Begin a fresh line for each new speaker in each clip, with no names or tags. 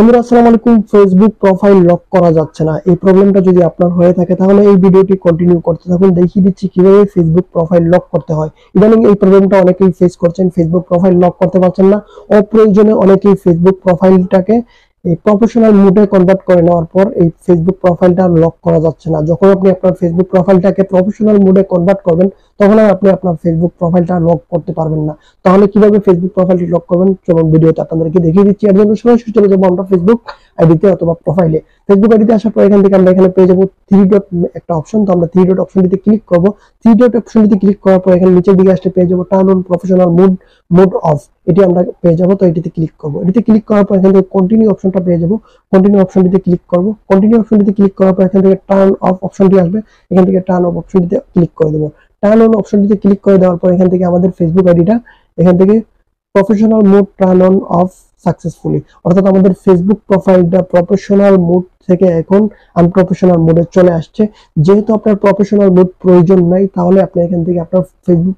বন্ধুরা আসসালামু আলাইকুম। ফেসবুক প্রোফাইল লক করা যাচ্ছে না, এই প্রবলেমটা যদি আপনার হয়ে থাকে তাহলে এই ভিডিওটি কন্টিনিউ করতে থাকুন। দেখিয়ে দিচ্ছি কিভাবে ফেসবুক প্রোফাইল লক করতে হয়। ইদানিং এই প্রবলেমটা অনেকেই ফেস করছেন, ফেসবুক প্রোফাইল লক করতে পারছেন না। অপ্রয়োজনে অনেকেই ফেসবুক প্রোফাইলটাকে এই প্রফেশনাল মোডে কনভার্ট করে নেওয়ার পর এই ফেসবুক প্রোফাইলটা লক করা যাচ্ছে না। যখন আপনি আপনার ফেসবুক প্রোফাইলটাকে প্রফেশনাল মোডে কনভার্ট করবেন তখন আর আপনি আপনার ফেসবুক প্রোফাইলটা লক করতে পারবেন না। তাহলে কিভাবে ফেসবুক প্রোফাইলটি লক করবেন চলুন ভিডিওতে আপনাদেরকে দেখিয়ে দিচ্ছি। এর জন্য সরাসরি চলে যাবো আমরা ফেসবুক আইডিতে অথবা প্রোফাইলে। ফেসবুক আইডিতে আসার পর এখান থেকে আমরা এখানে পেয়ে যাবো থ্রি ডট একটা অপশন। তো আমরা থ্রি ডট অপশনটিতে ক্লিক করব। থ্রি ডট অপশনটিতে ক্লিক করার পর এখানে নিচের দিকে আসলে পেয়ে যাবো turn on professional mode of, এটি আমরা পেয়ে যাবো। তো এটিতে ক্লিক করব। এটিতে ক্লিক করার পর এখান থেকে কন্টিনিউ অপশনটা পেয়ে যাবো। কন্টিনিউ অপশনটিতে ক্লিক করব। কন্টিনিউ অপশনটিতে ক্লিক করার পর এখান থেকে টার্ন অফ অপশনটি আসবে, এখান থেকে টার্ন অফ অপশনটিতে ক্লিক করে দেবো। টার্ন অন অপশনটিতে ক্লিক করে দেওয়ার পর এখান থেকে আমাদের ফেসবুক আইডিটা এখান থেকে professional mode turn on of successfully, অর্থাৎ আমাদের ফেসবুক প্রোফাইলটা প্রফেশনাল মোড থেকে এখন আনপ্রফেশনাল মোডে চলে আসছে। যেহেতু আপনার প্রফেশনাল মোড প্রয়োজন নাই তাহলে আপনি এখান থেকে আপনার ফেসবুক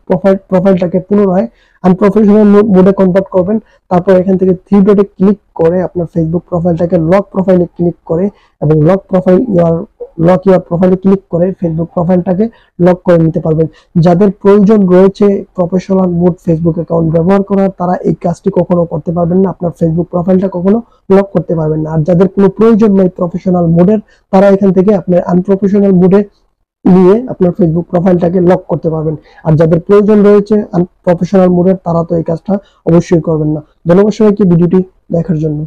প্রোফাইলটাকে পুনরায় আনপ্রফেশনাল মোডে কনভার্ট করবেন। তারপর এখান থেকে থ্রি ডটে ক্লিক করে আপনার ফেসবুক প্রোফাইলটাকে লক প্রোফাইলে ক্লিক করে এবং লক ইউর প্রোফাইলে ক্লিক করে ফেসবুক প্রোফাইলটাকে লক করে নিতে পারবেন। যাদের প্রয়োজন রয়েছে প্রফেশনাল মোড ফেসবুক অ্যাকাউন্ট ব্যবহার করার, তারা এই কাজটি কখনো করতে পারবেন না, আপনার ফেসবুক প্রোফাইলটা কখনো লক করতে পারবেন না। আর যাদের কোনো প্রয়োজন নেই প্রফেশনাল মোডের, তারা এখান থেকে আপনার আনপ্রফেশনাল মোডে নিয়ে আপনার ফেসবুক প্রোফাইলটাকে লক করতে পারবেন। আর যাদের প্রয়োজন রয়েছে আনপ্রফেশনাল মোডের, তারা তো এই কাজটা অবশ্যই করবেন না। ধন্যবাদ সবাইকে ভিডিওটি দেখার জন্য।